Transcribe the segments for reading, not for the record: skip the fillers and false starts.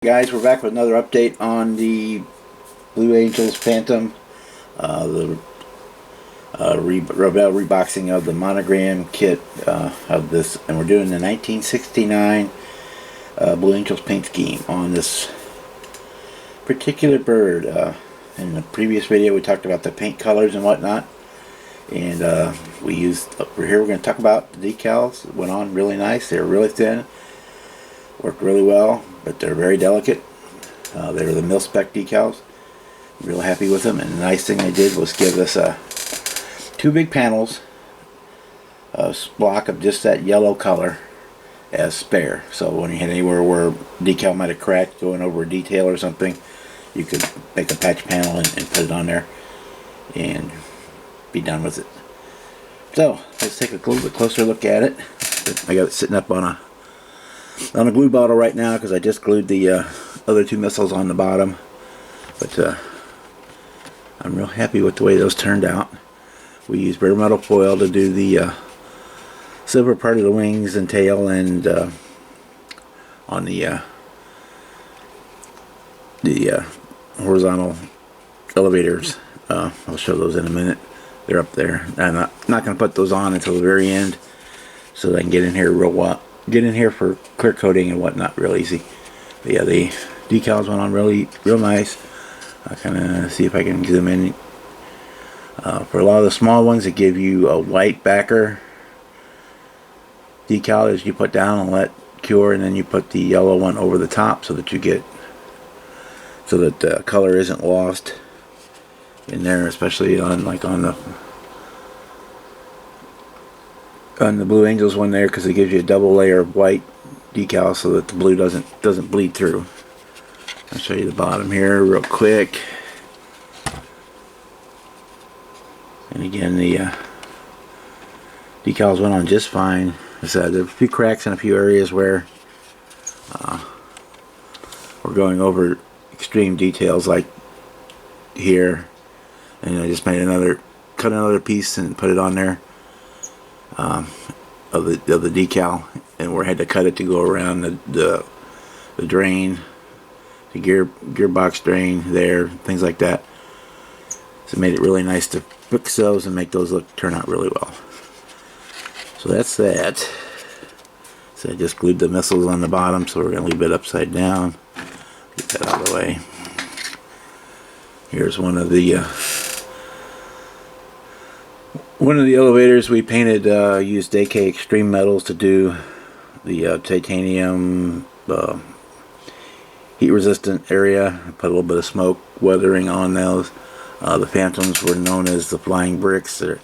Guys, we're back with another update on the Blue Angels Phantom, the Revell reboxing of the monogram kit of this, and we're doing the 1969 Blue Angels paint scheme on this particular bird. In the previous video, we talked about the paint colors and whatnot, and we used over here. We're going to talk about the decals. It went on really nice. They were really thin, worked really well, but they're very delicate. They were the mil-spec decals. Real happy with them. And the nice thing they did was give us two big panels, a block of just that yellow color as spare. So when you hit anywhere where decal might have cracked going over a detail or something, you could make a patch panel and put it on there and be done with it. So let's take a little bit closer look at it. I got it sitting up on a glue bottle right now because I just glued the other two missiles on the bottom, but I'm real happy with the way those turned out. We used bare metal foil to do the silver part of the wings and tail, and on the horizontal elevators. I'll show those in a minute. They're up there. I'm not going to put those on until the very end, so that I can get in here get in here for clear coating and whatnot real easy. But yeah, the decals went on real nice. I'll kind of see if I can zoom in. For a lot of the small ones, they give you a white backer decal as you put down and let cure, and then you put the yellow one over the top so that the color isn't lost in there, especially on the Blue Angels one there, because it gives you a double layer of white decal so that the blue doesn't bleed through. I'll show you the bottom here real quick. And again, the decals went on just fine. There are a few cracks in a few areas where we're going over extreme details, like here, and I just cut another piece and put it on there. Of the decal, and we had to cut it to go around the drain, the gearbox drain there, things like that. So it made it really nice to fix those and make those turn out really well. So that's that. So I just glued the missiles on the bottom, so we're going to leave it upside down. Get that out of the way. Here's one of the elevators we painted. Used AK Extreme Metals to do the titanium heat resistant area. I put a little bit of smoke weathering on those. The Phantoms were known as the flying bricks, and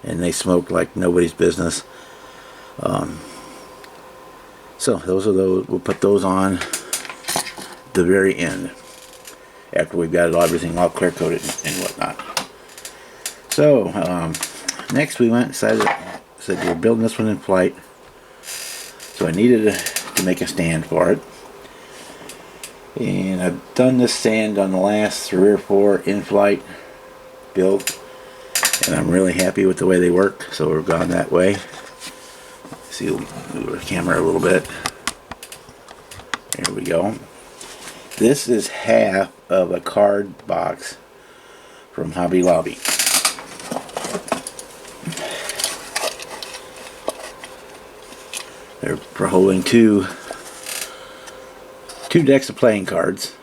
they smoked like nobody's business. So those are those. We'll put those on the very end after we've got everything all clear coated and whatnot. So next we went and said we're building this one in flight, so I needed to make a stand for it, and I've done this stand on the last 3 or 4 in-flight builds, and I'm really happy with the way they work, so we've gone that way. See, we'll move the camera a little bit. There we go. This is half of a card box from Hobby Lobby. They're for holding two decks of playing cards,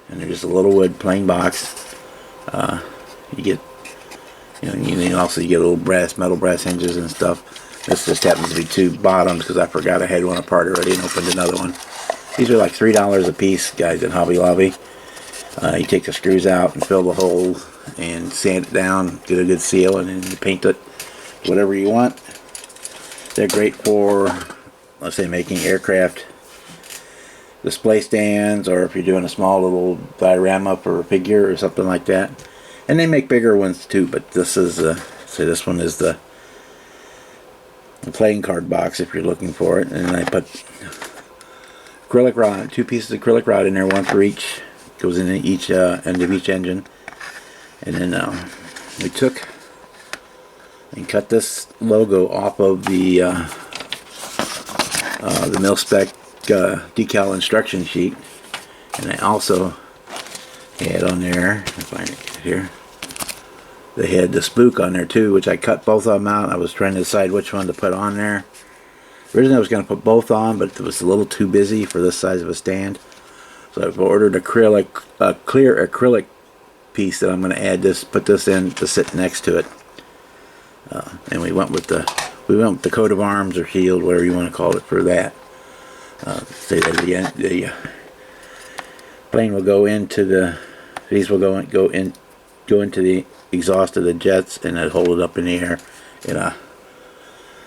and they're just a little wood playing box. You get, also you get little metal brass hinges and stuff. This just happens to be 2 bottoms because I forgot I had one apart already and opened another one. These are like $3 a piece, guys, at Hobby Lobby. You take the screws out and fill the holes and sand it down, get a good seal, and then you paint it whatever you want. They're great for, let's say, making aircraft display stands, or if you're doing a small little diorama for a figure or something like that. And they make bigger ones too, but this is this one is the playing card box if you're looking for it. And I put acrylic rod, 2 pieces of acrylic rod in there, one for each, goes in each end of each engine. And then we took and cut this logo off of the mil-spec decal instruction sheet And I also had on there, if I get here, they had the spook on there too, which I cut both of them out. I was trying to decide which one to put on there. Originally I was going to put both on, but it was a little too busy for this size of a stand. So I've ordered a clear acrylic piece that I'm going to add this, put this in to sit next to it. And we went with the coat of arms or shield, whatever you want to call it, for that. Say that the plane will go into these will go into the exhaust of the jets, and then hold it up in the air in a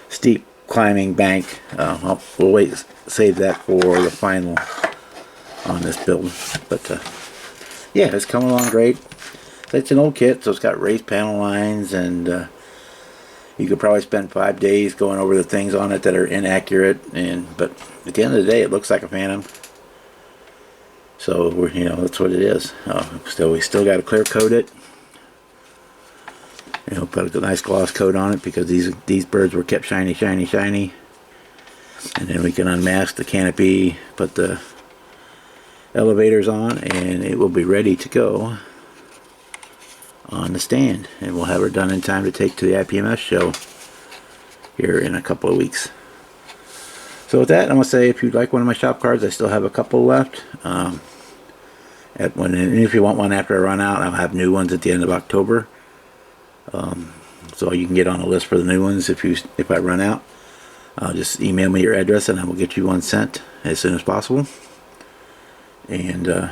steep climbing bank. We'll save that for the final on this build. But yeah, it's coming along great. It's an old kit, so it's got raised panel lines, and you could probably spend 5 days going over the things on it that are inaccurate. But at the end of the day, it looks like a Phantom. So that's what it is. We still got to clear coat it. Put a nice gloss coat on it, because these birds were kept shiny, shiny, shiny. And then we can unmask the canopy, put the elevators on, and it will be ready to go on the stand. And we'll have her done in time to take to the IPMS show here in a couple of weeks. So with that, I'm going to say, if you'd like one of my shop cards, I still have a couple left. And if you want one after I run out, I'll have new ones at the end of October. So you can get on a list for the new ones if I run out. Just email me your address and I will get you one sent as soon as possible. And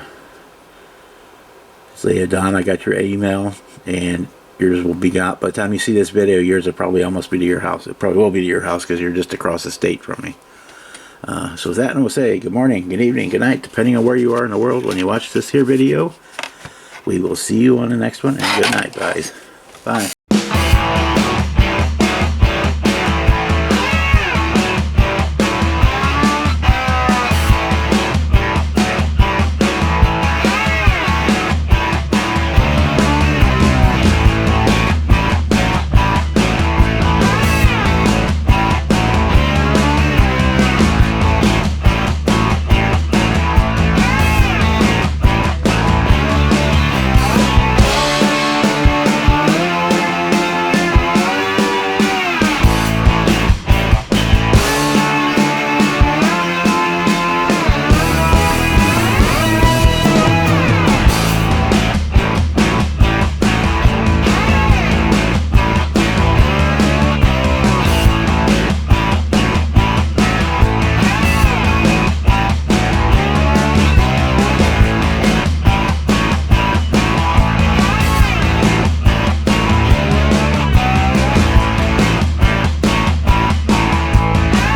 say, Don, I got your email, and yours will be got by the time you see this video. Yours will probably almost be to your house. It probably will be to your house, because you're just across the state from me. So with that, and we'll say good morning, good evening, good night, depending on where you are in the world when you watch this here video. We will see you on the next one, and good night, guys. Bye.